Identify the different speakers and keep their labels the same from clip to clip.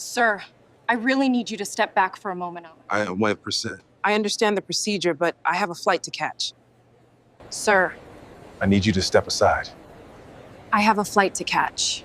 Speaker 1: Sir, I really need you to step back for a moment.
Speaker 2: I 1%.
Speaker 3: I understand the procedure, but I have a flight to catch.
Speaker 1: Sir,
Speaker 2: I need you to step aside.
Speaker 1: I have a flight to catch.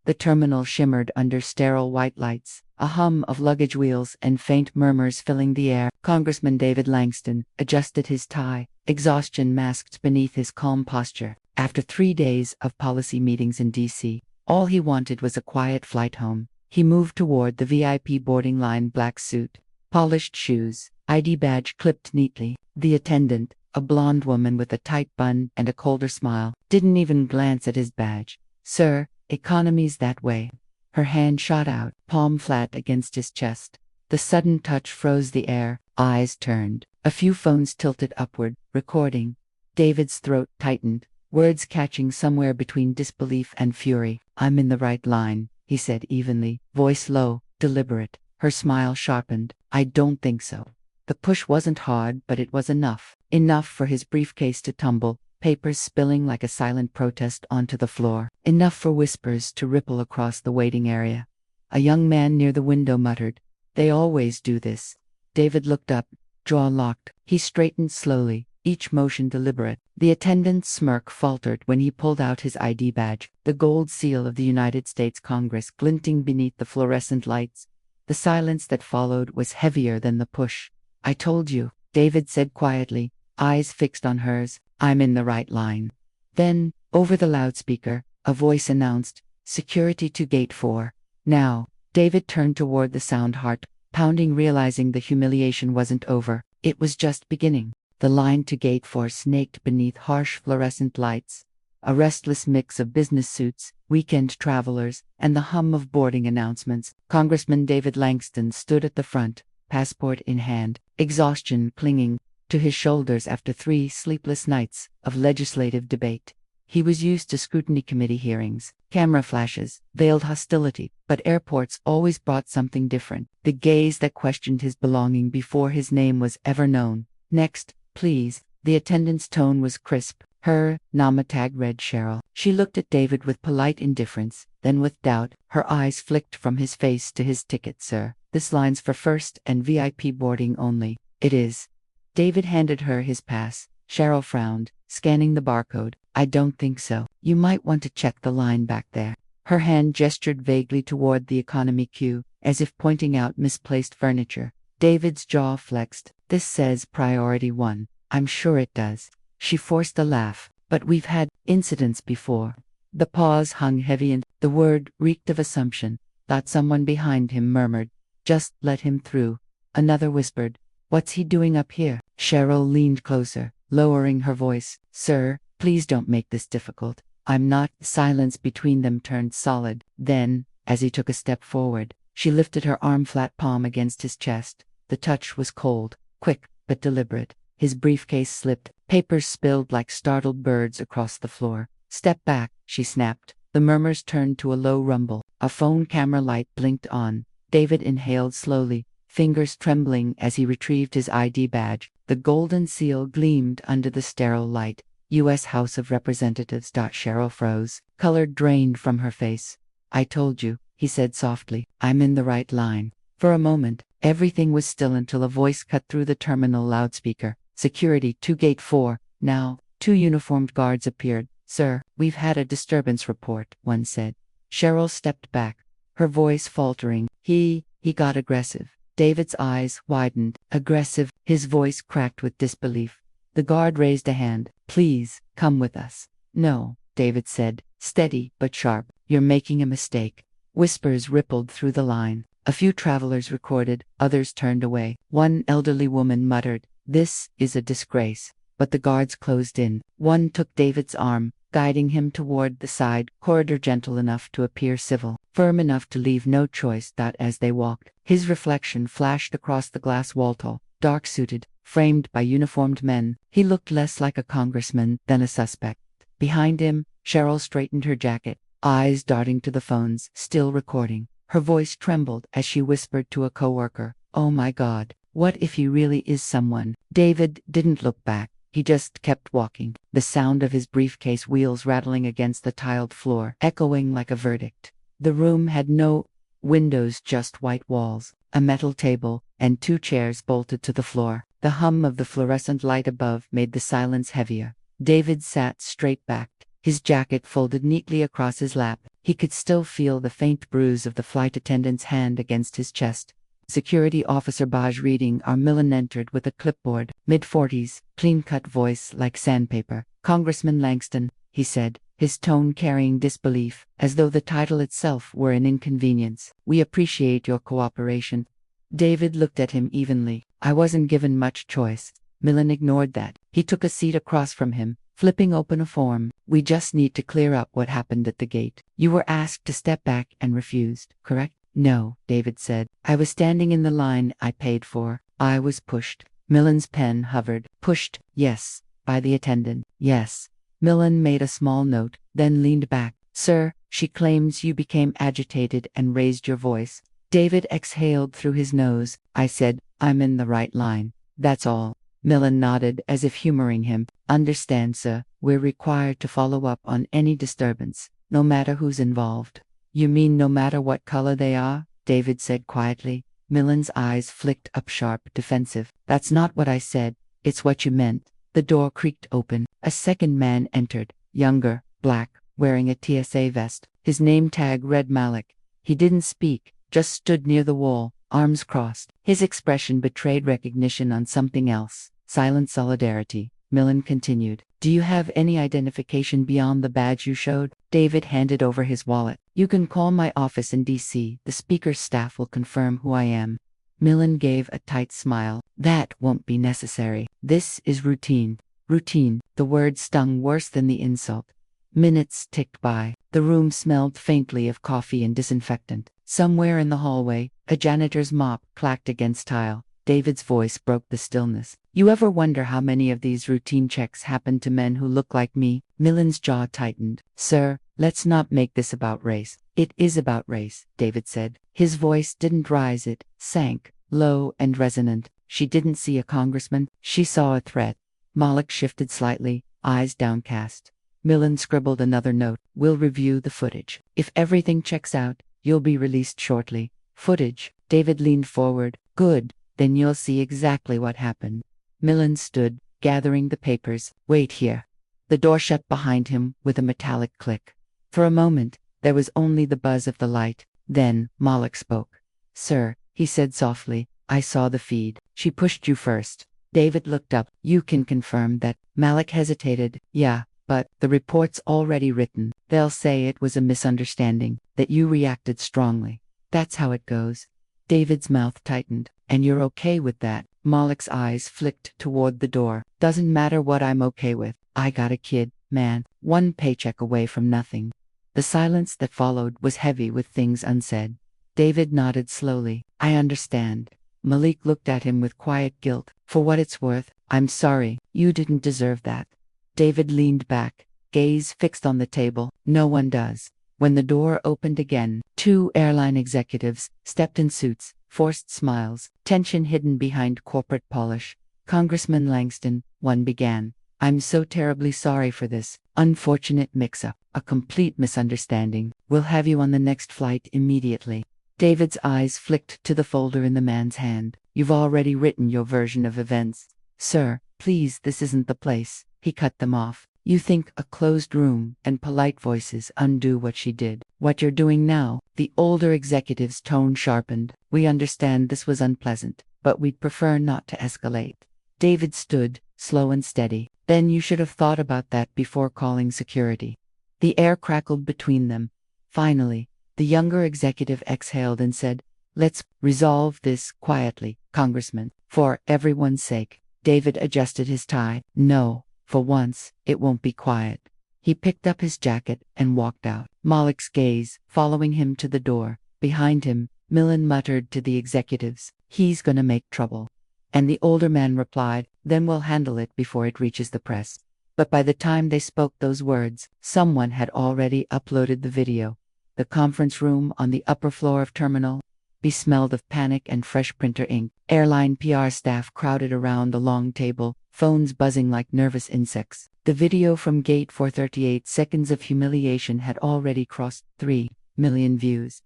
Speaker 4: The terminal shimmered under sterile white lights, a hum of luggage wheels and faint murmurs filling the air. Congressman David Langston adjusted his tie, exhaustion masked beneath his calm posture. After 3 days of policy meetings in D.C., all he wanted was a quiet flight home. He moved toward the VIP boarding line, black suit, polished shoes, ID badge clipped neatly. The attendant, a blonde woman with a tight bun and a colder smile, didn't even glance at his badge. "Sir, economy's that way." Her hand shot out, palm flat against his chest. The sudden touch froze the air, eyes turned. A few phones tilted upward, recording. David's throat tightened, words catching somewhere between disbelief and fury. "I'm in the right line," he said evenly, voice low, deliberate. Her smile sharpened. "I don't think so." The push wasn't hard, but it was enough. Enough for his briefcase to tumble, papers spilling like a silent protest onto the floor. Enough for whispers to ripple across the waiting area. A young man near the window muttered, "They always do this." David looked up, jaw locked. He straightened slowly, each motion deliberate. The attendant's smirk faltered when he pulled out his ID badge, the gold seal of the United States Congress glinting beneath the fluorescent lights. The silence that followed was heavier than the push. "I told you," David said quietly, eyes fixed on hers. "I'm in the right line." Then, over the loudspeaker, a voice announced, "Security to Gate 4. Now." David turned toward the sound, heart pounding, realizing the humiliation wasn't over. It was just beginning. The line to Gate 4 snaked beneath harsh fluorescent lights. A restless mix of business suits, weekend travelers, and the hum of boarding announcements. Congressman David Langston stood at the front, passport in hand, exhaustion clinging to his shoulders after 3 sleepless nights of legislative debate. He was used to scrutiny committee hearings, camera flashes, veiled hostility, but airports always brought something different. The gaze that questioned his belonging before his name was ever known. "Next, please." The attendant's tone was crisp. Her NAMA tag read Cheryl. She looked at David with polite indifference, then with doubt. Her eyes flicked from his face to his ticket. "Sir, this line's for first and VIP boarding only." "It is." David handed her his pass. Cheryl frowned, scanning the barcode. "I don't think so. You might want to check the line back there." Her hand gestured vaguely toward the economy queue, as if pointing out misplaced furniture. David's jaw flexed. "This says priority 1. I'm sure it does." She forced a laugh. "But we've had incidents before." The pause hung heavy and the word reeked of assumption. Thought someone behind him murmured, "Just let him through." Another whispered, "What's he doing up here?" Cheryl leaned closer, lowering her voice. "Sir, please don't make this difficult. I'm not." Silence between them turned solid. Then, as he took a step forward, she lifted her arm, flat palm against his chest. The touch was cold, quick, but deliberate. His briefcase slipped, papers spilled like startled birds across the floor. "Step back," she snapped. The murmurs turned to a low rumble. A phone camera light blinked on. David inhaled slowly, fingers trembling as he retrieved his ID badge. The golden seal gleamed under the sterile light. U.S. House of Representatives. Cheryl froze. Color drained from her face. "I told you," he said softly. "I'm in the right line." For a moment, everything was still until a voice cut through the terminal loudspeaker. "Security to Gate 4. Now." 2 uniformed guards appeared. "Sir, we've had a disturbance report," one said. Cheryl stepped back, her voice faltering. He got aggressive." David's eyes widened. "Aggressive?" His voice cracked with disbelief. The guard raised a hand. "Please, come with us." "No," David said, steady but sharp. "You're making a mistake." Whispers rippled through the line. A few travelers recorded, others turned away. One elderly woman muttered, "This is a disgrace." But the guards closed in. One took David's arm, guiding him toward the side corridor, gentle enough to appear civil, firm enough to leave no choice. As they walked, his reflection flashed across the glass wall, dark-suited, framed by uniformed men. He looked less like a congressman than a suspect. Behind him, Cheryl straightened her jacket, eyes darting to the phones, still recording. Her voice trembled as she whispered to a coworker, "Oh my God, what if he really is someone?" David didn't look back. He just kept walking, the sound of his briefcase wheels rattling against the tiled floor, echoing like a verdict. The room had no windows, just white walls, a metal table, and 2 chairs bolted to the floor. The hum of the fluorescent light above made the silence heavier. David sat straight backed, his jacket folded neatly across his lap. He could still feel the faint bruise of the flight attendant's hand against his chest. Security Officer Baj reading. Millen entered with a clipboard, mid-40s, clean-cut voice like sandpaper. "Congressman Langston," he said, his tone carrying disbelief, as though the title itself were an inconvenience. "We appreciate your cooperation." David looked at him evenly. "I wasn't given much choice." Millen ignored that. He took a seat across from him, flipping open a form. "We just need to clear up what happened at the gate. You were asked to step back and refused, correct?" "No," David said. "I was standing in the line I paid for. I was pushed." Millen's pen hovered. "Pushed, yes. By the attendant, yes." Millen made a small note, then leaned back. "Sir, she claims you became agitated and raised your voice." David exhaled through his nose. "I said, I'm in the right line. That's all." Millen nodded as if humoring him. "Understand, sir, we're required to follow up on any disturbance, no matter who's involved." "You mean no matter what color they are?" David said quietly. Millen's eyes flicked up sharp, defensive. "That's not what I said. It's what you meant." The door creaked open. A second man entered, younger, black, wearing a TSA vest. His name tag read Malik. He didn't speak, just stood near the wall, arms crossed. His expression betrayed recognition on something else. Silent solidarity. Millen continued. "Do you have any identification beyond the badge you showed?" David handed over his wallet. "You can call my office in D.C. The speaker's staff will confirm who I am." Millen gave a tight smile. "That won't be necessary. This is routine." Routine. The word stung worse than the insult. Minutes ticked by. The room smelled faintly of coffee and disinfectant. Somewhere in the hallway, a janitor's mop clacked against tile. David's voice broke the stillness. "You ever wonder how many of these routine checks happen to men who look like me?" Millen's jaw tightened. "Sir, let's not make this about race." "It is about race," David said. His voice didn't rise, it sank, low and resonant. "She didn't see a congressman. She saw a threat." Malik shifted slightly, eyes downcast. Millen scribbled another note. "We'll review the footage. If everything checks out, you'll be released shortly." "Footage?" David leaned forward. "Good. Then you'll see exactly what happened." Millen stood, gathering the papers. "Wait here." The door shut behind him with a metallic click. For a moment, there was only the buzz of the light. Then, Malik spoke. "Sir," he said softly, "I saw the feed. She pushed you first." David looked up. "You can confirm that?" Malik hesitated. "Yeah, but the report's already written. They'll say it was a misunderstanding, that you reacted strongly. That's how it goes." David's mouth tightened. "And you're okay with that?" Malik's eyes flicked toward the door. "Doesn't matter what I'm okay with. I got a kid, man. 1 paycheck away from nothing." The silence that followed was heavy with things unsaid. David nodded slowly. "I understand." Malik looked at him with quiet guilt. "For what it's worth, I'm sorry. You didn't deserve that." David leaned back, gaze fixed on the table. "No one does." When the door opened again, 2 airline executives stepped in suits, forced smiles, tension hidden behind corporate polish. "Congressman Langston," one began, "I'm so terribly sorry for this unfortunate mix-up, a complete misunderstanding. We'll have you on the next flight immediately." David's eyes flicked to the folder in the man's hand. "You've already written your version of events." "Sir, please, this isn't the place." He cut them off. "You think a closed room and polite voices undo what she did. What you're doing now." The older executive's tone sharpened. "We understand this was unpleasant, but we'd prefer not to escalate." David stood, slow and steady. "Then you should have thought about that before calling security." The air crackled between them. Finally, the younger executive exhaled and said, "Let's resolve this quietly, Congressman, for everyone's sake." David adjusted his tie. "No. For once, it won't be quiet." He picked up his jacket and walked out, Malik's gaze following him to the door. Behind him, Millen muttered to the executives, "He's gonna make trouble." And the older man replied, "Then we'll handle it before it reaches the press." But by the time they spoke those words, someone had already uploaded the video. The conference room on the upper floor of Terminal B smelled of panic and fresh printer ink. Airline PR staff crowded around the long table, phones buzzing like nervous insects. The video from Gate for 38 seconds of humiliation had already crossed 3 million views.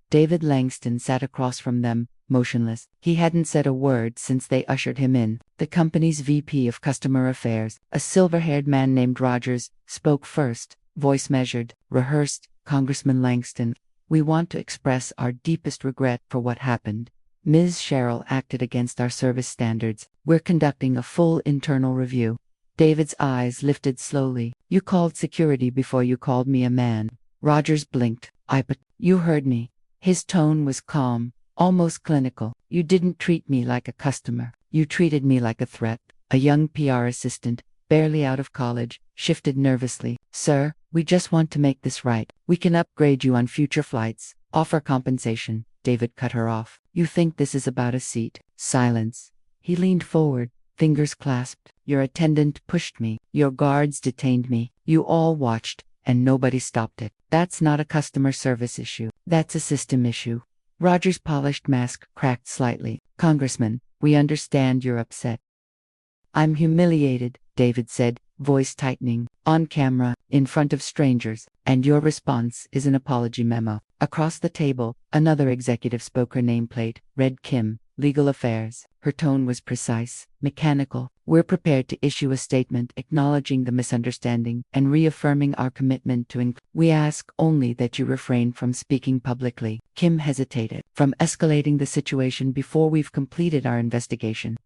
Speaker 4: David Langston sat across from them, motionless. He hadn't said a word since they ushered him in. The company's VP of Customer Affairs, a silver-haired man named Rogers, spoke first, voice measured, rehearsed. Congressman Langston, we want to express our deepest regret for what happened. Ms. Sherrill acted against our service standards. We're conducting a full internal review. David's eyes lifted slowly. You called security before you called me a man. Rogers blinked. But you heard me. His tone was calm, almost clinical. You didn't treat me like a customer. You treated me like a threat. A young PR assistant, barely out of college, shifted nervously. Sir, we just want to make this right. We can upgrade you on future flights, offer compensation. David cut her off. You think this is about a seat? Silence. He leaned forward, fingers clasped. Your attendant pushed me. Your guards detained me. You all watched, and nobody stopped it. That's not a customer service issue. That's a system issue. Roger's polished mask cracked slightly. Congressman, we understand you're upset. I'm humiliated, David said, voice tightening, on camera, in front of strangers, and your response is an apology memo. Across the table, another executive spoke. Her nameplate read Kim, Legal Affairs. Her tone was precise, mechanical. We're prepared to issue a statement acknowledging the misunderstanding and reaffirming our commitment to We ask only that you refrain from speaking publicly. Kim hesitated, from escalating the situation before we've completed our investigation.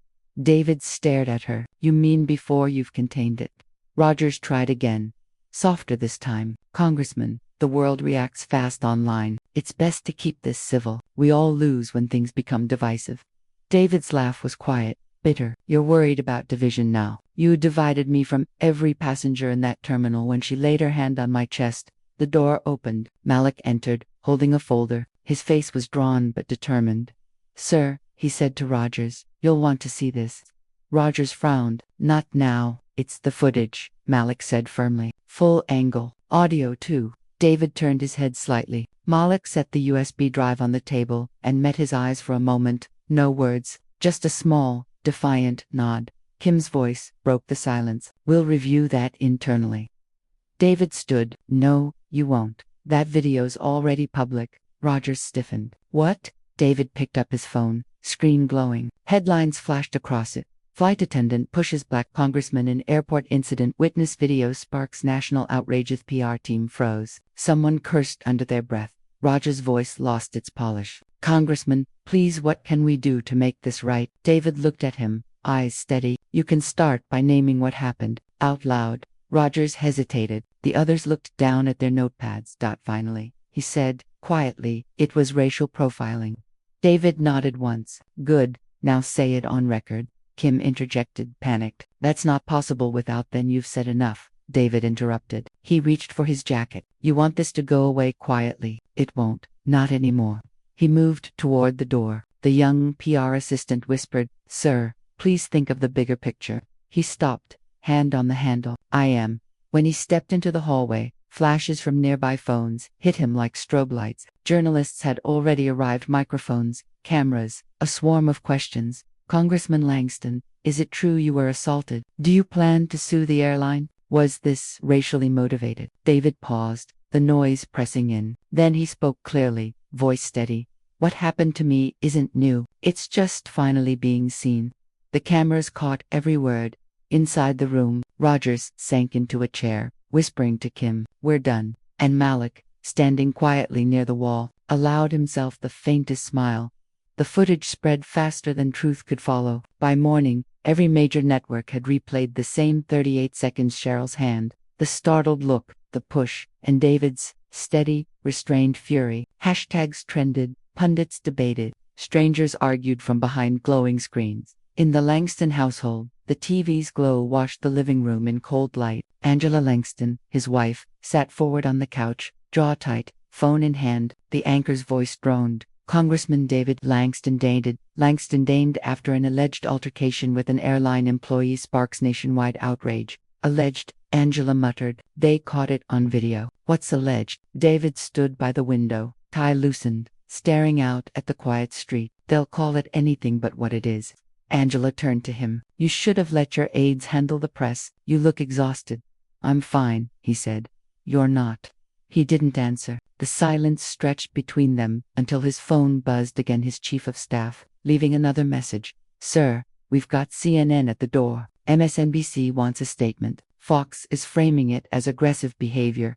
Speaker 4: David stared at her. You mean before you've contained it? Rogers tried again. Softer this time. Congressman, the world reacts fast online. It's best to keep this civil. We all lose when things become divisive. David's laugh was quiet, bitter. You're worried about division now. You divided me from every passenger in that terminal. When she laid her hand on my chest, the door opened. Malik entered, holding a folder. His face was drawn but determined. Sir, he said to Rogers, you'll want to see this. Rogers frowned. Not now. It's the footage, Malik said firmly. Full angle. Audio too. David turned his head slightly. Malik set the USB drive on the table and met his eyes for a moment. No words, just a small, defiant nod. Kim's voice broke the silence. We'll review that internally. David stood. No, you won't. That video's already public. Rogers stiffened. What? David picked up his phone, screen glowing. Headlines flashed across it. Flight attendant pushes black congressman in airport incident. Witness video sparks national outrage. PR team froze. Someone cursed under their breath. Rogers' voice lost its polish. Congressman, please, what can we do to make this right? David looked at him, eyes steady. You can start by naming what happened, out loud. Rogers hesitated. The others looked down at their notepads. Finally, he said, quietly, it was racial profiling. David nodded once. Good, now say it on record. Kim interjected, panicked. That's not possible without. Then you've said enough, David interrupted. He reached for his jacket. You want this to go away quietly. It won't. Not anymore. He moved toward the door. The young PR assistant whispered, Sir, please think of the bigger picture. He stopped, hand on the handle. I am. When he stepped into the hallway, flashes from nearby phones hit him like strobe lights. Journalists had already arrived, microphones, cameras, a swarm of questions. Congressman Langston, is it true you were assaulted? Do you plan to sue the airline? Was this racially motivated? David paused, the noise pressing in. Then he spoke clearly, voice steady. What happened to me isn't new. It's just finally being seen. The cameras caught every word. Inside the room, Rogers sank into a chair, whispering to Kim, we're done. And Malik, standing quietly near the wall, allowed himself the faintest smile. The footage spread faster than truth could follow. By morning, every major network had replayed the same 38 seconds. Cheryl's hand, the startled look, the push, and David's steady, restrained fury. Hashtags trended, pundits debated, strangers argued from behind glowing screens. In the Langston household, the TV's glow washed the living room in cold light. Angela Langston, his wife, sat forward on the couch, jaw tight, phone in hand. The anchor's voice droned. Congressman David Langston deigned after an alleged altercation with an airline employee sparks nationwide outrage. Alleged, Angela muttered. They caught it on video. What's alleged? David stood by the window, tie loosened, staring out at the quiet street. They'll call it anything but what it is. Angela turned to him. You should have let your aides handle the press. You look exhausted. I'm fine, he said. You're not. He didn't answer. The silence stretched between them until his phone buzzed again. His chief of staff, leaving another message. Sir, we've got CNN at the door. MSNBC wants a statement. Fox is framing it as aggressive behavior.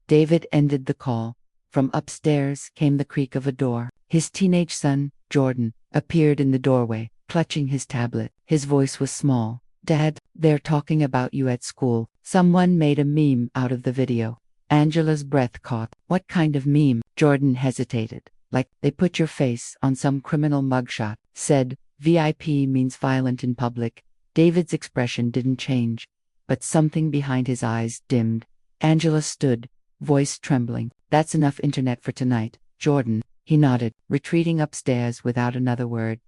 Speaker 4: David ended the call. From upstairs came the creak of a door. His teenage son, Jordan, appeared in the doorway, clutching his tablet. His voice was small. Dad, they're talking about you at school. Someone made a meme out of the video. Angela's breath caught. What kind of meme? Jordan hesitated. Like, they put your face on some criminal mugshot. Said, VIP means violent in public. David's expression didn't change, but something behind his eyes dimmed. Angela stood, voice trembling. That's enough internet for tonight, Jordan. He nodded, retreating upstairs without another word.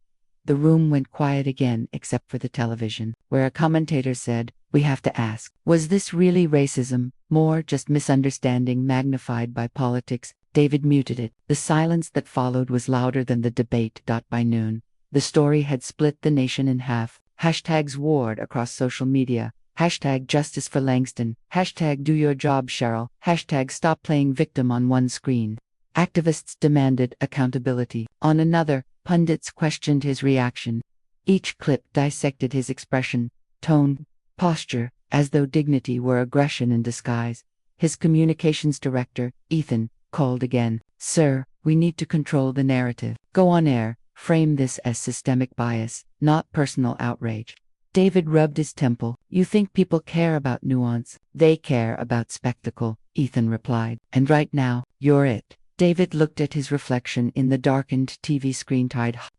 Speaker 4: The room went quiet again except for the television, where a commentator said, we have to ask, was this really racism, more just misunderstanding magnified by politics? David muted it. The silence that followed was louder than the debate. By noon, the story had split the nation in half. Hashtags warred across social media. Hashtag justice for Langston. Hashtag do your job, Cheryl. Hashtag stop playing victim on one screen. Activists demanded accountability. On another, pundits questioned his reaction. Each clip dissected his expression, tone, posture, as though dignity were aggression in disguise. His communications director, Ethan, called again. Sir, we need to control the narrative. Go on air, frame this as systemic bias, not personal outrage. David rubbed his temple. You think people care about nuance? They care about spectacle, Ethan replied. And right now, you're it. David looked at his reflection in the darkened TV screen,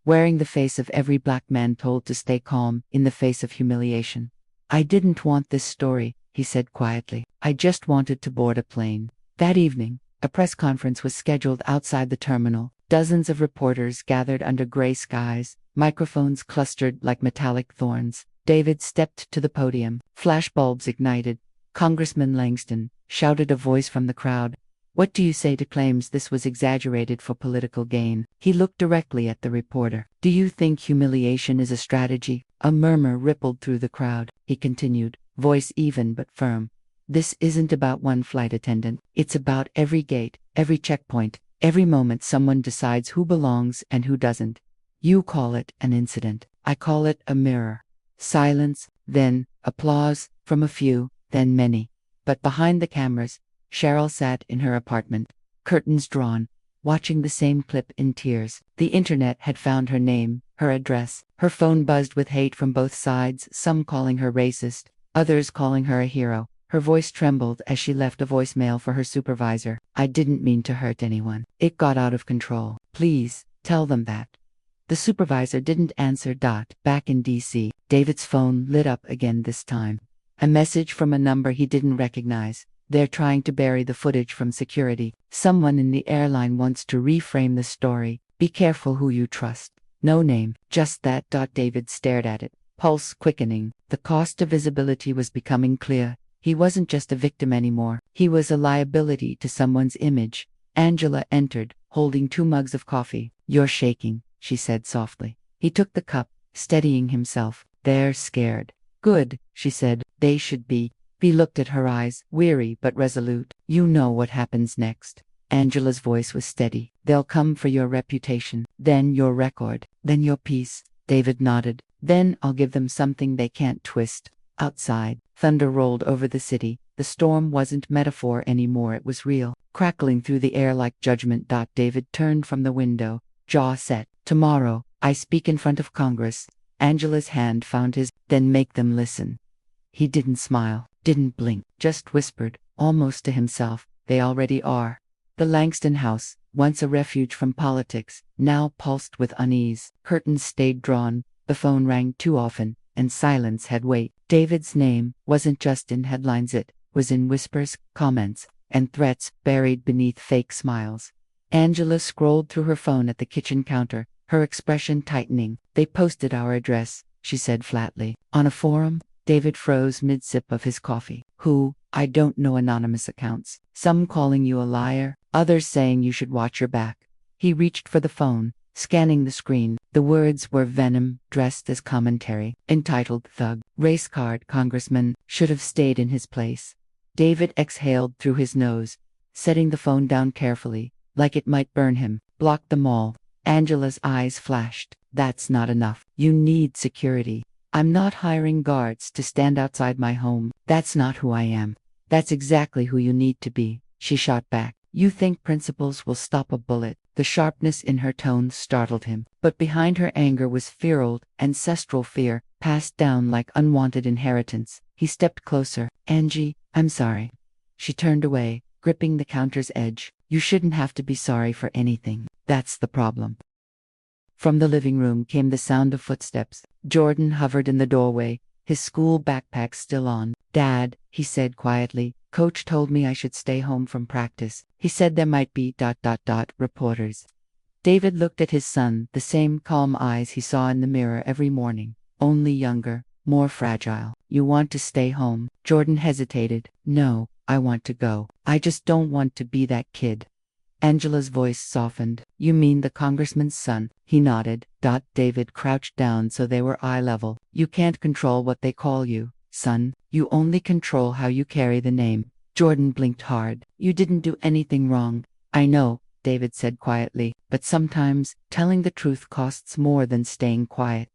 Speaker 4: wearing the face of every black man told to stay calm in the face of humiliation. I didn't want this story, he said quietly. I just wanted to board a plane. That evening, a press conference was scheduled outside the terminal. Dozens of reporters gathered under gray skies, microphones clustered like metallic thorns. David stepped to the podium. Flashbulbs ignited. Congressman Langston, shouted a voice from the crowd. What do you say to claims this was exaggerated for political gain? He looked directly at the reporter. Do you think humiliation is a strategy? A murmur rippled through the crowd. He continued, voice even but firm. This isn't about one flight attendant. It's about every gate, every checkpoint, every moment someone decides who belongs and who doesn't. You call it an incident. I call it a mirror. Silence, then applause from a few, then many. But behind the cameras, Cheryl sat in her apartment, curtains drawn, watching the same clip in tears. The internet had found her name, her address. Her phone buzzed with hate from both sides, some calling her racist, others calling her a hero. Her voice trembled as she left a voicemail for her supervisor. I didn't mean to hurt anyone. It got out of control. Please, tell them that. The supervisor didn't answer. Back in D.C., David's phone lit up again this time. A message from a number he didn't recognize. They're trying to bury the footage from security. Someone in the airline wants to reframe the story. Be careful who you trust. No name, just that. David stared at it, pulse quickening. The cost of visibility was becoming clear. He wasn't just a victim anymore. He was a liability to someone's image. Angela entered, holding 2 mugs of coffee. You're shaking, she said softly. He took the cup, steadying himself. They're scared. Good, she said. They should be. He looked at her eyes, weary but resolute. You know what happens next. Angela's voice was steady. They'll come for your reputation, then your record, then your peace. David nodded. Then I'll give them something they can't twist. Outside, thunder rolled over the city. The storm wasn't metaphor anymore, it was real, crackling through the air like judgment. David turned from the window, jaw set. Tomorrow, I speak in front of Congress. Angela's hand found his. Then make them listen. He didn't smile, didn't blink, just whispered, almost to himself, they already are. The Langston house, once a refuge from politics, now pulsed with unease. Curtains stayed drawn, the phone rang too often, and silence had weight. David's name wasn't just in headlines, it was in whispers, comments, and threats buried beneath fake smiles. Angela scrolled through her phone at the kitchen counter, her expression tightening. They posted our address, she said flatly. On a forum? David froze mid-sip of his coffee. Who? I don't know. Anonymous accounts. Some calling you a liar, others saying you should watch your back. He reached for the phone, scanning the screen. The words were venom dressed as commentary. Entitled Thug. Race card Congressman should have stayed in his place. David exhaled through his nose, setting the phone down carefully, like it might burn him. Block them all. Angela's eyes flashed. That's not enough. You need security. I'm not hiring guards to stand outside my home. That's not who I am. That's exactly who you need to be. She shot back. You think principles will stop a bullet? The sharpness in her tone startled him, but behind her anger was fear-old, ancestral fear, passed down like unwanted inheritance. He stepped closer. Angie, I'm sorry. She turned away, gripping the counter's edge. You shouldn't have to be sorry for anything. That's the problem. From the living room came the sound of footsteps. Jordan hovered in the doorway, his school backpack still on. Dad, he said quietly, Coach told me I should stay home from practice. He said there might be ... reporters. David looked at his son, the same calm eyes he saw in the mirror every morning, only younger, more fragile. You want to stay home? Jordan hesitated. No, I want to go. I just don't want to be that kid. Angela's voice softened. You mean the congressman's son? He nodded. David crouched down so they were eye level. You can't control what they call you, son. You only control how you carry the name. Jordan blinked hard. You didn't do anything wrong. I know, David said quietly, but sometimes telling the truth costs more than staying quiet.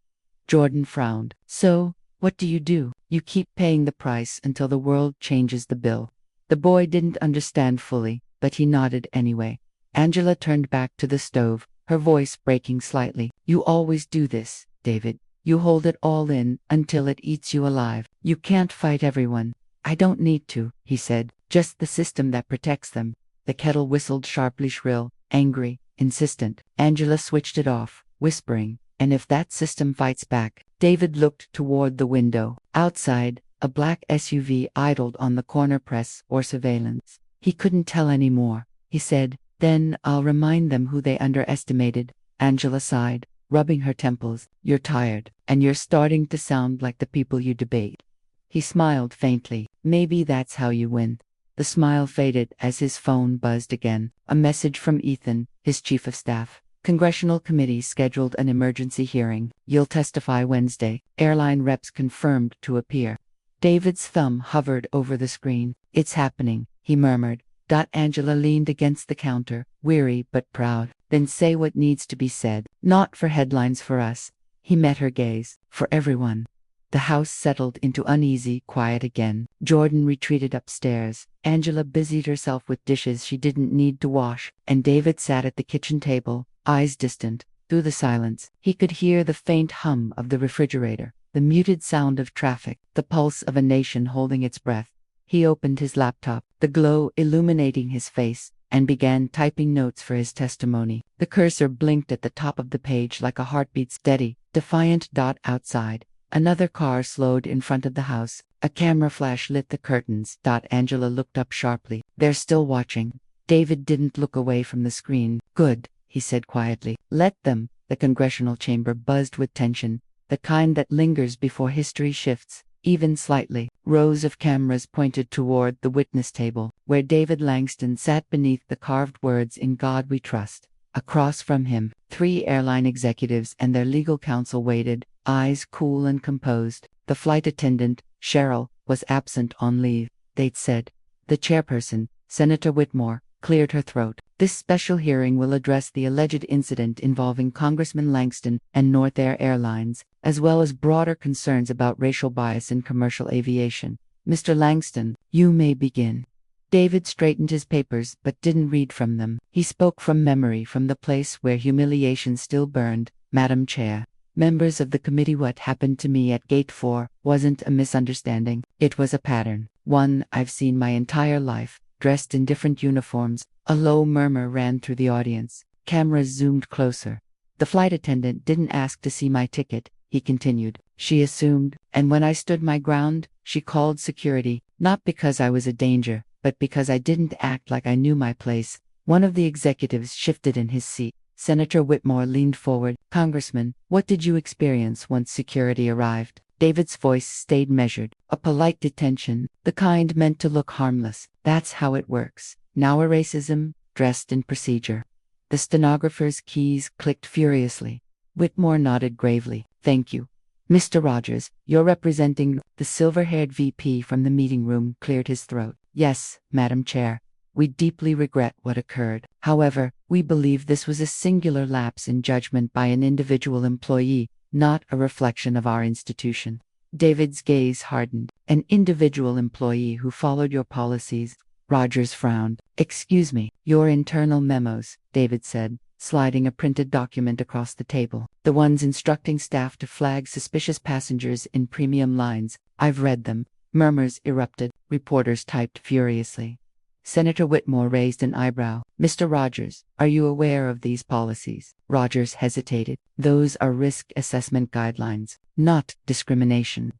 Speaker 4: Jordan frowned. So, what do? You keep paying the price until the world changes the bill. The boy didn't understand fully, but he nodded anyway. Angela turned back to the stove, her voice breaking slightly. You always do this, David. You hold it all in until it eats you alive. You can't fight everyone. I don't need to, he said, just the system that protects them. The kettle whistled sharply shrill, angry, insistent. Angela switched it off, whispering, and if that system fights back. David looked toward the window. Outside, a black SUV idled on the corner press or surveillance. He couldn't tell any more. He said, then I'll remind them who they underestimated. Angela sighed, rubbing her temples. You're tired, and you're starting to sound like the people you debate. He smiled faintly. Maybe that's how you win. The smile faded as his phone buzzed again. A message from Ethan, his chief of staff. Congressional committee scheduled an emergency hearing. You'll testify Wednesday. Airline reps confirmed to appear. David's thumb hovered over the screen. It's happening, he murmured. Angela leaned against the counter, weary but proud. Then say what needs to be said. Not for headlines for us. He met her gaze. For everyone. The house settled into uneasy quiet again. Jordan retreated upstairs. Angela busied herself with dishes she didn't need to wash, and David sat at the kitchen table, eyes distant. Through the silence, he could hear the faint hum of the refrigerator, the muted sound of traffic, the pulse of a nation holding its breath. He opened his laptop, the glow illuminating his face, and began typing notes for his testimony. The cursor blinked at the top of the page like a heartbeat. Steady, defiant. Outside, another car slowed in front of the house. A camera flash lit the curtains. Angela looked up sharply. They're still watching. David didn't look away from the screen. Good, he said quietly. Let them. The congressional chamber buzzed with tension, the kind that lingers before history shifts, even slightly. Rows of cameras pointed toward the witness table, where David Langston sat beneath the carved words "In God We Trust." Across from him, 3 airline executives and their legal counsel waited, eyes cool and composed. The flight attendant, Cheryl, was absent on leave, they'd said. The chairperson, Senator Whitmore, cleared her throat. This special hearing will address the alleged incident involving Congressman Langston and North Air Airlines, as well as broader concerns about racial bias in commercial aviation. Mr. Langston, you may begin. David straightened his papers but didn't read from them. He spoke from memory, from the place where humiliation still burned. Madam Chair, members of the committee, what happened to me at Gate 4 wasn't a misunderstanding. It was a pattern, one I've seen my entire life, dressed in different uniforms. A low murmur ran through the audience. Cameras zoomed closer. The flight attendant didn't ask to see my ticket, he continued. She assumed, and when I stood my ground, she called security, not because I was a danger, but because I didn't act like I knew my place. One of the executives shifted in his seat. Senator Whitmore leaned forward. Congressman, what did you experience once security arrived? David's voice stayed measured. A polite detention, the kind meant to look harmless. That's how it works. Now a racism, dressed in procedure. The stenographer's keys clicked furiously. Whitmore nodded gravely. Thank you. Mr. Rogers, you're representing the silver-haired VP from the meeting room cleared his throat. Yes, Madam Chair. We deeply regret what occurred. However, we believe this was a singular lapse in judgment by an individual employee, not a reflection of our institution. David's gaze hardened. An individual employee who followed your policies. Rogers frowned. Excuse me, your internal memos, David said, sliding a printed document across the table. The ones instructing staff to flag suspicious passengers in premium lines. I've read them. Murmurs erupted. Reporters typed furiously. Senator Whitmore raised an eyebrow. Mr. Rogers, are you aware of these policies? Rogers hesitated. Those are risk assessment guidelines, not discrimination.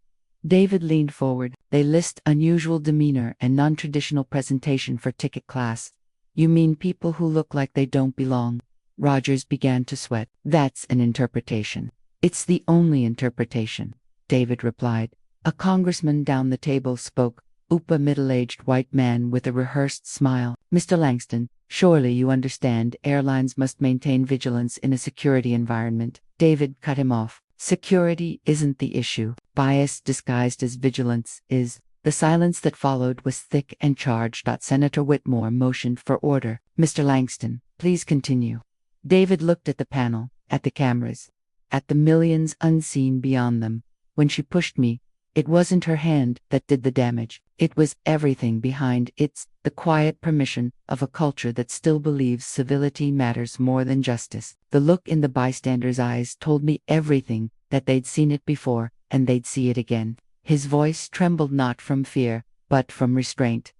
Speaker 4: David leaned forward. They list unusual demeanor and non-traditional presentation for ticket class. You mean people who look like they don't belong? Rogers began to sweat. That's an interpretation. It's the only interpretation, David replied. A congressman down the table spoke. A middle-aged white man with a rehearsed smile. Mr. Langston, surely you understand airlines must maintain vigilance in a security environment. David cut him off. Security isn't the issue. Bias disguised as vigilance is. The silence that followed was thick and charged. Senator Whitmore motioned for order. Mr. Langston, please continue. David looked at the panel, at the cameras, at the millions unseen beyond them. When she pushed me, it wasn't her hand that did the damage. It was everything behind it, the quiet permission of a culture that still believes civility matters more than justice. The look in the bystanders' eyes told me everything, that they'd seen it before, and they'd see it again. His voice trembled not from fear, but from restraint.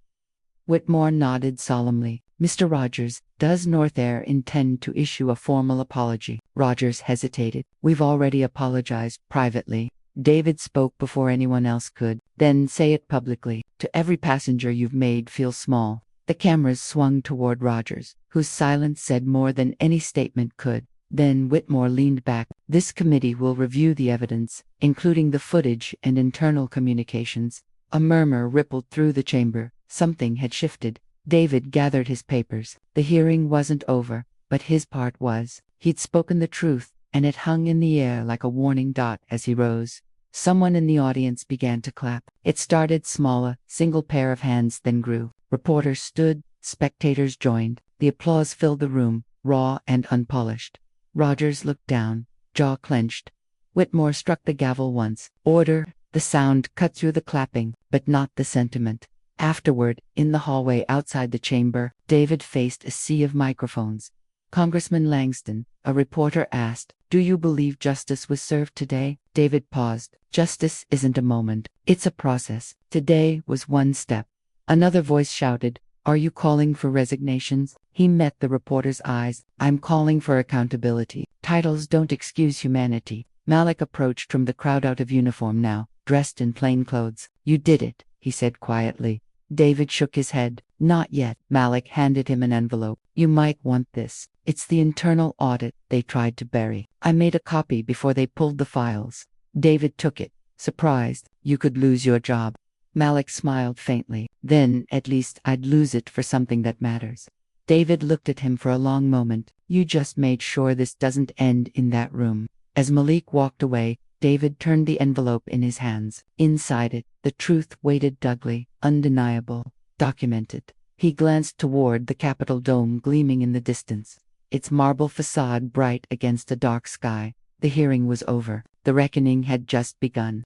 Speaker 4: Whitmore nodded solemnly. Mr. Rogers, does North Air intend to issue a formal apology? Rogers hesitated. We've already apologized privately. David spoke before anyone else could. Then say it publicly. To every passenger you've made feel small. The cameras swung toward Rogers, whose silence said more than any statement could. Then Whitmore leaned back. This committee will review the evidence, including the footage and internal communications. A murmur rippled through the chamber. Something had shifted. David gathered his papers. The hearing wasn't over, but his part was. He'd spoken the truth, and it hung in the air like a warning dot as he rose. Someone in the audience began to clap. It started small, a single pair of hands, then grew. Reporters stood, spectators joined. The applause filled the room, raw and unpolished. Rogers looked down, jaw clenched. Whitmore struck the gavel once. Order. The sound cut through the clapping, but not the sentiment. Afterward, in the hallway outside the chamber, David faced a sea of microphones. Congressman Langston, a reporter asked, do you believe justice was served today? David paused. Justice isn't a moment. It's a process. Today was one step. Another voice shouted, are you calling for resignations? He met the reporter's eyes. I'm calling for accountability. Titles don't excuse humanity. Malik approached from the crowd out of uniform now, dressed in plain clothes. You did it, he said quietly. David shook his head. Not yet. Malik handed him an envelope. You might want this. It's the internal audit they tried to bury. I made a copy before they pulled the files. David took it, surprised. You could lose your job. Malik smiled faintly. Then, at least, I'd lose it for something that matters. David looked at him for a long moment. You just made sure this doesn't end in that room. As Malik walked away, David turned the envelope in his hands. Inside it, the truth waited dully, undeniable, documented. He glanced toward the Capitol dome gleaming in the distance, its marble facade bright against a dark sky. The hearing was over. The reckoning had just begun.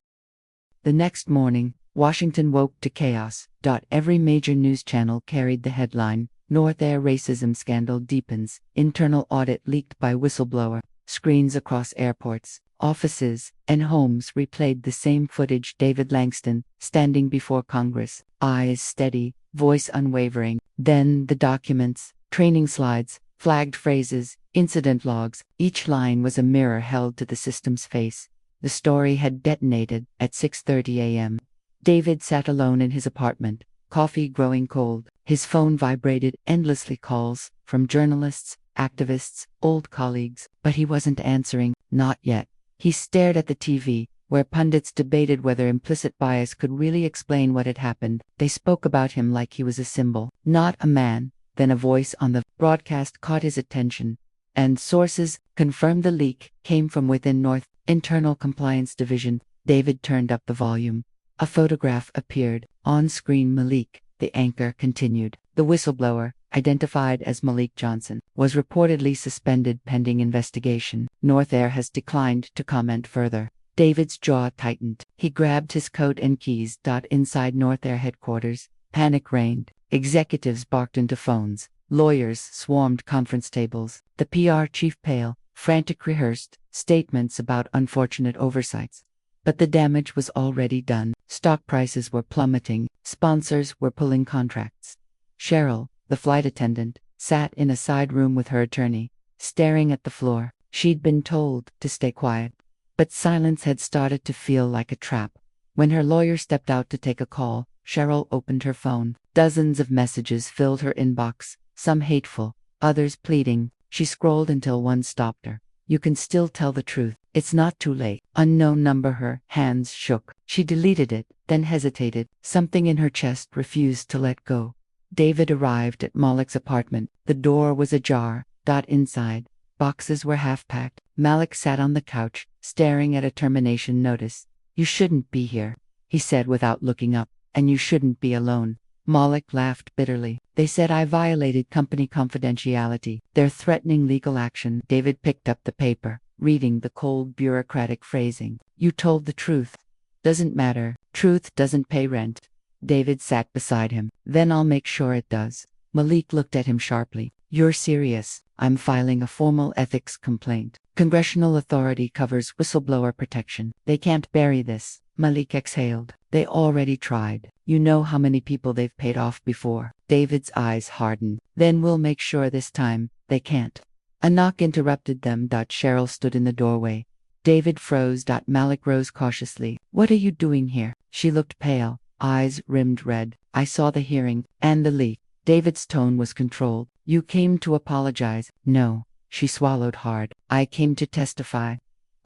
Speaker 4: The next morning, Washington woke to chaos. Every major news channel carried the headline, North Air racism scandal deepens, internal audit leaked by whistleblower. Screens across airports, offices, and homes replayed the same footage. David Langston, standing before Congress, eyes steady, voice unwavering. Then the documents, training slides, flagged phrases, incident logs. Each line was a mirror held to the system's face. The story had detonated at 6:30 a.m. David sat alone in his apartment, coffee growing cold. His phone vibrated, endlessly calls from journalists, activists, old colleagues, but he wasn't answering, not yet. He stared at the TV, where pundits debated whether implicit bias could really explain what had happened. They spoke about him like he was a symbol, not a man. Then a voice on the broadcast caught his attention, and sources confirmed the leak came from within North Internal Compliance Division. David turned up the volume. A photograph appeared. On screen, Malik, the anchor, continued. The whistleblower, identified as Malik Johnson, was reportedly suspended pending investigation. North Air has declined to comment further. David's jaw tightened. He grabbed his coat and keys. Inside North Air headquarters, panic reigned. Executives barked into phones. Lawyers swarmed conference tables. The PR chief pale, frantic, rehearsed statements about unfortunate oversights. But the damage was already done. Stock prices were plummeting. Sponsors were pulling contracts. Cheryl, the flight attendant, sat in a side room with her attorney, staring at the floor. She'd been told to stay quiet, but silence had started to feel like a trap. When her lawyer stepped out to take a call, Cheryl opened her phone. Dozens of messages filled her inbox, some hateful, others pleading. She scrolled until one stopped her. "You can still tell the truth. It's not too late." Unknown number. Her hands shook. She deleted it, then hesitated. Something in her chest refused to let go. David arrived at Malik's apartment. The door was ajar. Inside, boxes were half-packed. Malik sat on the couch, staring at a termination notice. "You shouldn't be here," he said without looking up, "and you shouldn't be alone." Malik laughed bitterly. "They said I violated company confidentiality. They're threatening legal action." David picked up the paper, reading the cold bureaucratic phrasing. "You told the truth." "Doesn't matter. Truth doesn't pay rent." David sat beside him. "Then I'll make sure it does." Malik looked at him sharply. "You're serious?" "I'm filing a formal ethics complaint. Congressional authority covers whistleblower protection. They can't bury this." Malik exhaled. "They already tried. You know how many people they've paid off before." David's eyes hardened. "Then we'll make sure this time they can't." A knock interrupted them. Cheryl stood in the doorway. David froze. Malik rose cautiously. "What are you doing here?" She looked pale, eyes rimmed red. "I saw the hearing and the leak." David's tone was controlled. "You came to apologize." "No." She swallowed hard. "I came to testify."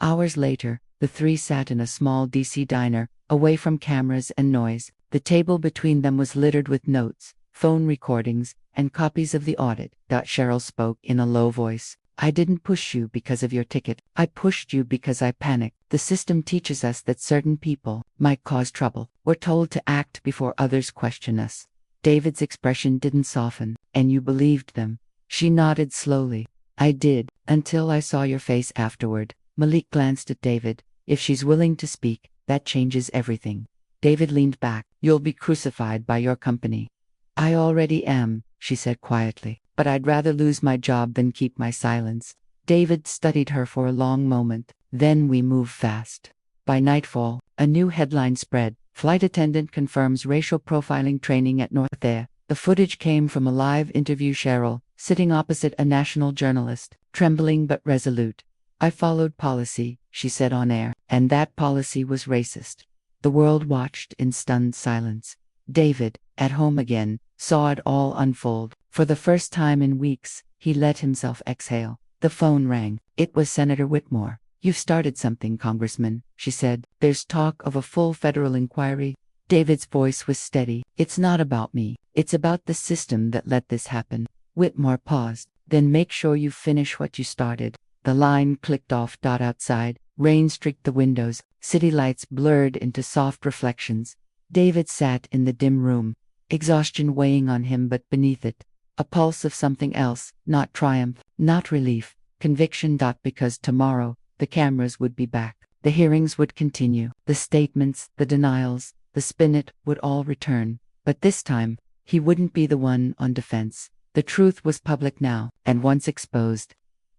Speaker 4: Hours later, the three sat in a small DC diner, away from cameras and noise. The table between them was littered with notes, phone recordings, and copies of the audit. Cheryl spoke in a low voice. "I didn't push you because of your ticket. I pushed you because I panicked. The system teaches us that certain people might cause trouble. We're told to act before others question us." David's expression didn't soften. "And you believed them?" She nodded slowly. "I did, until I saw your face afterward." Malik glanced at David. "If she's willing to speak, that changes everything." David leaned back. "You'll be crucified by your company." "I already am," she said quietly. "But I'd rather lose my job than keep my silence." David studied her for a long moment. "Then we move fast." By nightfall, a new headline spread. "Flight attendant confirms racial profiling training at North Air." The footage came from a live interview. Cheryl, sitting opposite a national journalist, trembling but resolute. "I followed policy," she said on air, "and that policy was racist." The world watched in stunned silence. David, at home again, saw it all unfold. For the first time in weeks, he let himself exhale. The phone rang. It was Senator Whitmore. "You've started something, Congressman," she said. "There's talk of a full federal inquiry." David's voice was steady. "It's not about me. It's about the system that let this happen." Whitmore paused. "Then make sure you finish what you started." The line clicked off. Outside, rain streaked the windows. City lights blurred into soft reflections. David sat in the dim room, exhaustion weighing on him, but beneath it, a pulse of something else, not triumph, not relief, conviction. Because tomorrow, the cameras would be back. The hearings would continue. The statements, the denials, the spin, it would all return. But this time, he wouldn't be the one on defense. The truth was public now, and once exposed,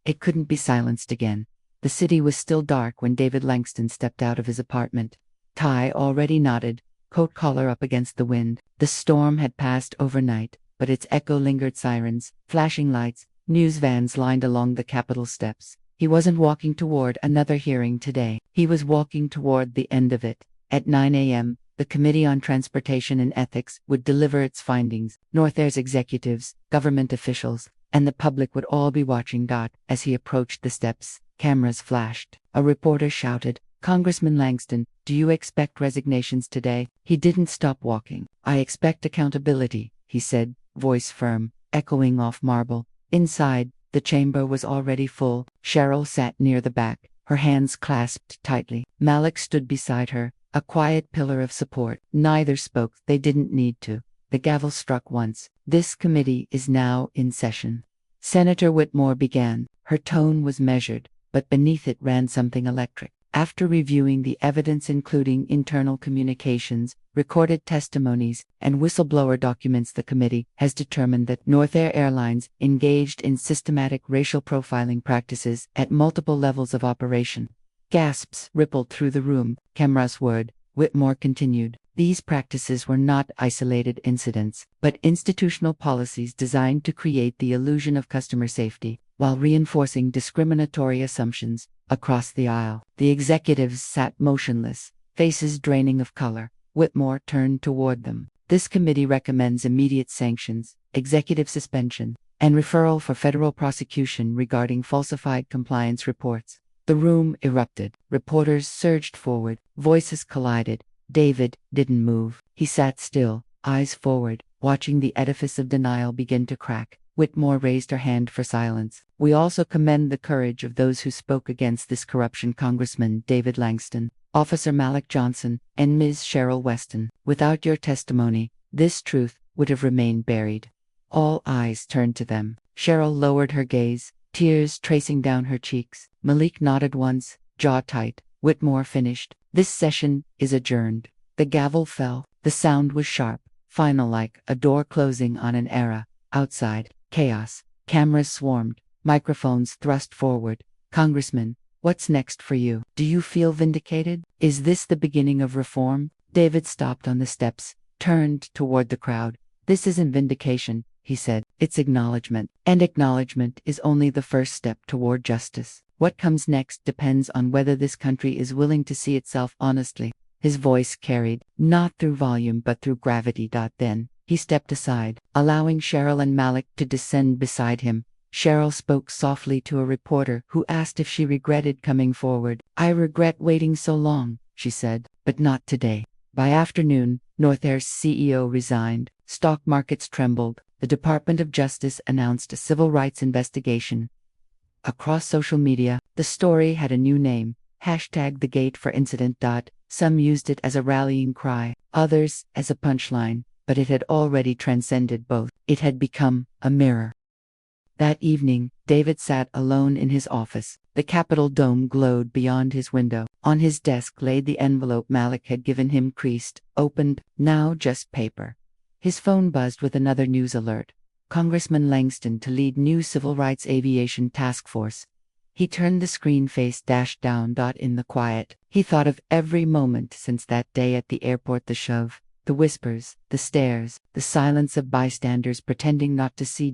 Speaker 4: it couldn't be silenced again. The city was still dark when David Langston stepped out of his apartment. Tie already nodded, coat collar up against the wind. The storm had passed overnight, but its echo lingered. Sirens, flashing lights, news vans lined along the Capitol steps. He wasn't walking toward another hearing today. He was walking toward the end of it. At 9 a.m., the Committee on Transportation and Ethics would deliver its findings. North Air's executives, government officials, and the public would all be watching. As he approached the steps, cameras flashed. A reporter shouted, "Congressman Langston, do you expect resignations today?" He didn't stop walking. "I expect accountability," he said, voice firm. echoing off marble. Inside, the chamber was already full. Cheryl sat near the back, her hands clasped tightly. Malik stood beside her, a quiet pillar of support. Neither spoke, they didn't need to. The gavel struck once. This committee is now in session. Senator Whitmore began. Her tone was measured, but beneath it ran something electric. After reviewing the evidence including internal communications, recorded testimonies, and whistleblower documents, the committee has determined that Northair Airlines engaged in systematic racial profiling practices at multiple levels of operation. Gasps rippled through the room. Kemra's word, Whitmore continued. These practices were not isolated incidents, but institutional policies designed to create the illusion of customer safety, while reinforcing discriminatory assumptions across the aisle. The executives sat motionless, faces draining of color. Whitmore turned toward them. This committee recommends immediate sanctions, executive suspension, and referral for federal prosecution regarding falsified compliance reports. The room erupted. Reporters surged forward. Voices collided. David didn't move. He sat still, eyes forward, watching the edifice of denial begin to crack. Whitmore raised her hand for silence. We also commend the courage of those who spoke against this corruption: Congressman David Langston, Officer Malik Johnson, and Ms. Cheryl Weston. Without your testimony, this truth would have remained buried. All eyes turned to them. Cheryl lowered her gaze, tears tracing down her cheeks. Malik nodded once, jaw tight. Whitmore finished. This session is adjourned. The gavel fell. The sound was sharp, final, like a door closing on an era. Outside, chaos. Cameras swarmed. Microphones thrust forward. Congressman, what's next for you? Do you feel vindicated? Is this the beginning of reform? David stopped on the steps, turned toward the crowd. This isn't vindication, he said. It's acknowledgement. And acknowledgement is only the first step toward justice. What comes next depends on whether this country is willing to see itself honestly. His voice carried, not through volume but through gravity. Then, he stepped aside, allowing Cheryl and Malik to descend beside him. Cheryl spoke softly to a reporter who asked if she regretted coming forward. I regret waiting so long, she said, but not today. By afternoon, Northair's CEO resigned. Stock markets trembled. The Department of Justice announced a civil rights investigation. Across social media, the story had a new name, #TheGateForIncident. Some used it as a rallying cry, others as a punchline, but it had already transcended both. It had become a mirror. That evening, David sat alone in his office. The Capitol dome glowed beyond his window. On his desk lay the envelope Malik had given him, creased, opened, now just paper. His phone buzzed with another news alert. Congressman Langston to lead new Civil Rights Aviation Task Force. He turned the screen face down. In the quiet, he thought of every moment since that day at the airport: the shove, the whispers, the stares, the silence of bystanders pretending not to see.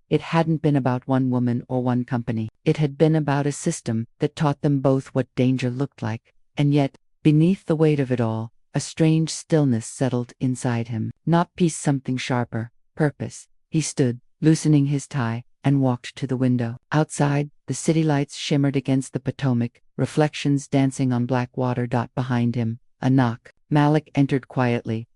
Speaker 4: It hadn't been about one woman or one company. It had been about a system that taught them both what danger looked like. And yet, beneath the weight of it all, a strange stillness settled inside him. Not peace, something sharper, purpose. He stood, loosening his tie, and walked to the window. Outside, the city lights shimmered against the Potomac, reflections dancing on black water. Behind him, a knock. Malik entered quietly.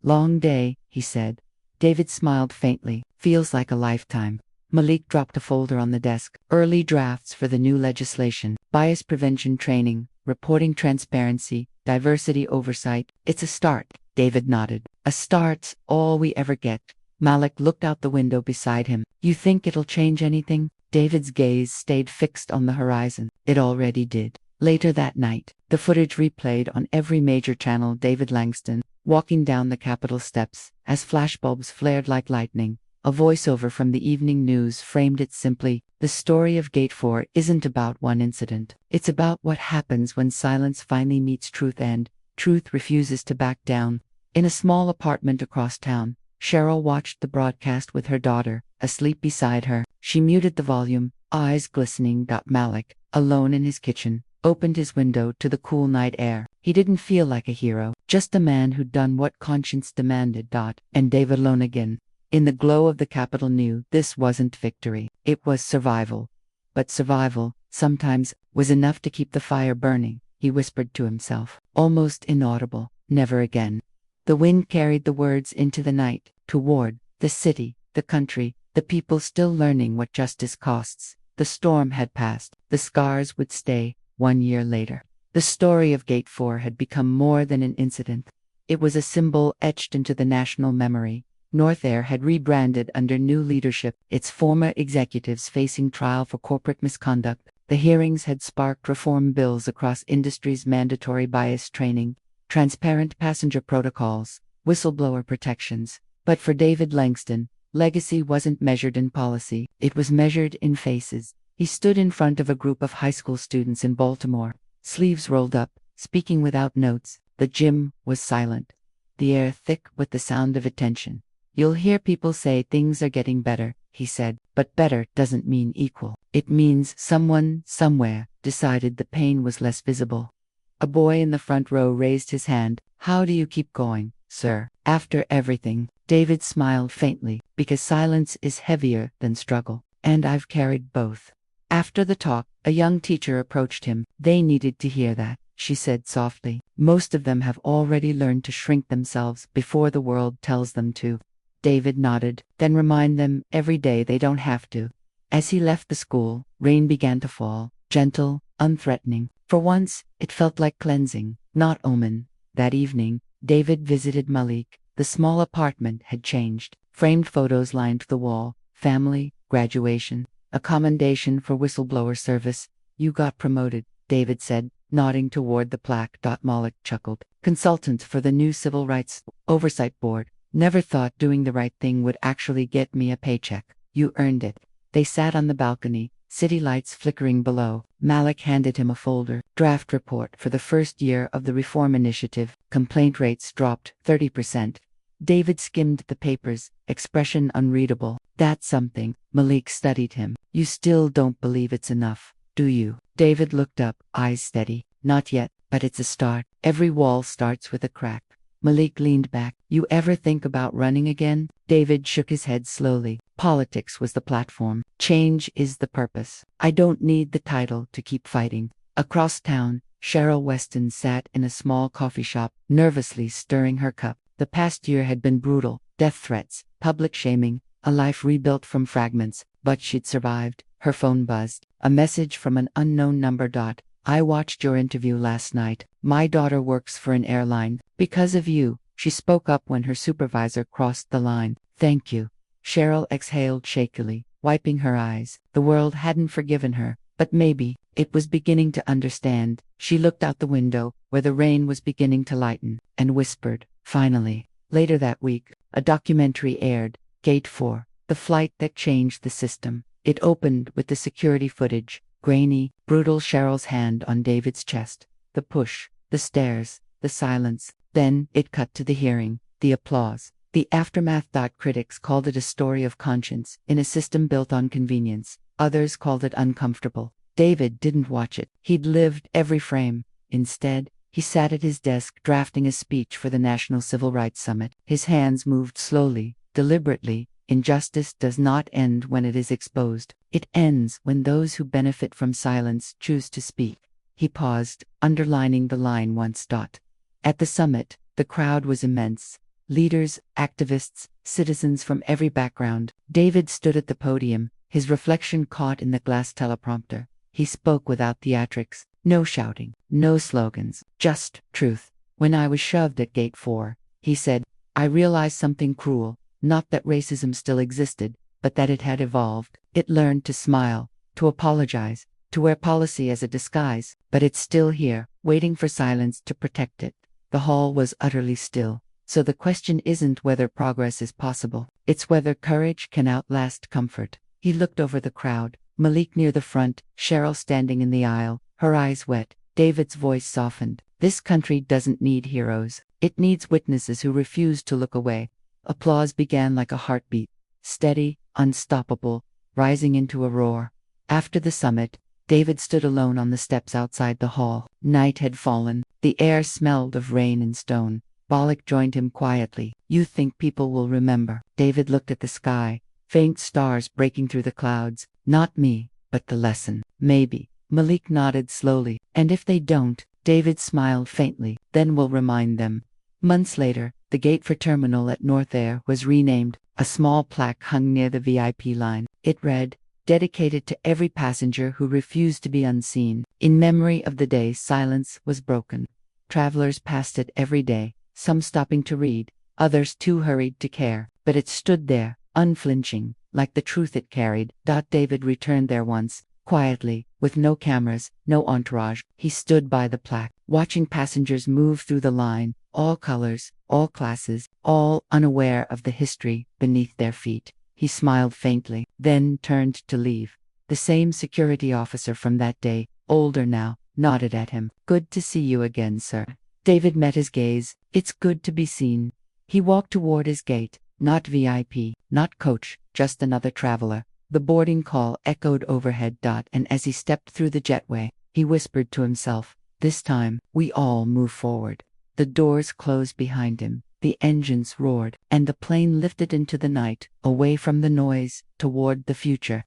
Speaker 4: Long day, he said. David smiled faintly. Feels like a lifetime. Malik dropped a folder on the desk. Early drafts for the new legislation. Bias prevention training, reporting transparency, diversity oversight. It's a start. David nodded. A start's all we ever get. Malik looked out the window beside him. You think it'll change anything? David's gaze stayed fixed on the horizon. It already did. Later that night, the footage replayed on every major channel. David Langston, walking down the Capitol steps, as flashbulbs flared like lightning. A voiceover from the evening news framed it simply. The story of Gate 4 isn't about one incident. It's about what happens when silence finally meets truth and truth refuses to back down. In a small apartment across town, Cheryl watched the broadcast with her daughter, asleep beside her. She muted the volume, eyes glistening. Malik, alone in his kitchen, opened his window to the cool night air. He didn't feel like a hero, just a man who'd done what conscience demanded. And David alone again. In the glow of the Capitol knew this wasn't victory, it was survival. But survival, sometimes, was enough to keep the fire burning, he whispered to himself, almost inaudible. Never again. The wind carried the words into the night, toward the city, the country, The people still learning what justice costs. The storm had passed. The scars would stay. 1 year later, the story of Gate 4 had become more than an incident. It was a symbol etched into the national memory. North Air had rebranded under new leadership, its former executives facing trial for corporate misconduct. The hearings had sparked reform bills across industries, mandatory bias training, transparent passenger protocols, whistleblower protections. But for David Langston, legacy wasn't measured in policy, it was measured in faces. He stood in front of a group of high school students in Baltimore, sleeves rolled up, speaking without notes. The gym was silent, the air thick with the sound of attention. "You'll hear people say things are getting better," he said, "but better doesn't mean equal. It means someone, somewhere, decided the pain was less visible." A boy in the front row raised his hand. "How do you keep going, sir, after everything?" David smiled faintly, because silence is heavier than struggle, and I've carried both. After the talk, a young teacher approached him. "They needed to hear that," she said softly. "Most of them have already learned to shrink themselves before the world tells them to." David nodded. "Then remind them every day they don't have to." As he left the school, rain began to fall, gentle, unthreatening. For once, it felt like cleansing, not omen. That evening, David visited Malik. The small apartment had changed. Framed photos lined the wall. Family, graduation, a commendation for whistleblower service. "You got promoted," David said, nodding toward the plaque. Malik chuckled. "Consultant for the new Civil Rights Oversight Board. Never thought doing the right thing would actually get me a paycheck. You earned it." They sat on the balcony, city lights flickering below. Malik handed him a folder. "Draft report for the first year of the reform initiative. Complaint rates dropped 30%. David skimmed the papers, expression unreadable. "That's something." Malik studied him. "You still don't believe it's enough, do you?" David looked up, eyes steady. "Not yet, but it's a start. Every wall starts with a crack." Malik leaned back. "You ever think about running again?" David shook his head slowly. "Politics was the platform. Change is the purpose. I don't need the title to keep fighting." Across town, Cheryl Weston sat in a small coffee shop, nervously stirring her cup. The past year had been brutal. Death threats, public shaming, a life rebuilt from fragments. But she'd survived. Her phone buzzed. A message from an unknown number. "I watched your interview last night. My daughter works for an airline. Because of you." She spoke up when her supervisor crossed the line. "Thank you." Cheryl exhaled shakily, wiping her eyes. The world hadn't forgiven her, but maybe it was beginning to understand. She looked out the window, where the rain was beginning to lighten, and whispered, "Finally." Later that week, a documentary aired, Gate 4, the flight that changed the system. It opened with the security footage, grainy, brutal. Cheryl's hand on David's chest, the push, the stares, the silence. Then it cut to the hearing, the applause, the aftermath. Critics called it a story of conscience in a system built on convenience. Others called it uncomfortable. David didn't watch it. He'd lived every frame. Instead, he sat at his desk drafting a speech for the National Civil Rights Summit. His hands moved slowly, deliberately. Injustice does not end when it is exposed. It ends when those who benefit from silence choose to speak. He paused, underlining the line once. At the summit, the crowd was immense. Leaders, activists, citizens from every background. David stood at the podium, his reflection caught in the glass teleprompter. He spoke without theatrics, no shouting, no slogans, just truth. "When I was shoved at Gate 4, he said, I realized something cruel, not that racism still existed, but that it had evolved. It learned to smile, to apologize, to wear policy as a disguise, but it's still here, waiting for silence to protect it." The hall was utterly still. So the question isn't whether progress is possible, it's whether courage can outlast comfort. He looked over the crowd, Malik near the front, Cheryl standing in the aisle, her eyes wet. David's voice softened. "This country doesn't need heroes. It needs witnesses who refuse to look away." Applause began like a heartbeat, steady, unstoppable, rising into a roar. After the summit, David stood alone on the steps outside the hall. Night had fallen. The air smelled of rain and stone. Bollock joined him quietly. "You think people will remember?" David looked at the sky, faint stars breaking through the clouds. "Not me, but the lesson. Maybe." Malik nodded slowly. "And if they don't?" David smiled faintly. "Then we'll remind them." Months later, The gate for terminal at North Air was renamed. A small plaque hung near the VIP line. It read, "Dedicated to every passenger who refused to be unseen." In memory of the day silence was broken. Travelers passed it every day, some stopping to read, others too hurried to care, but it stood there, unflinching, like the truth it carried. David returned there once, quietly, with no cameras, no entourage. He stood by the plaque, watching passengers move through the line, all colors, all classes, all unaware of the history beneath their feet. He smiled faintly, then turned to leave. The same security officer from that day, older now, nodded at him. "Good to see you again, sir." David met his gaze. "It's good to be seen." He walked toward his gate. Not VIP, not coach, just another traveler. The boarding call echoed overhead. And as he stepped through the jetway, he whispered to himself, "This time, we all move forward." The doors closed behind him. The engines roared, and the plane lifted into the night, away from the noise, toward the future.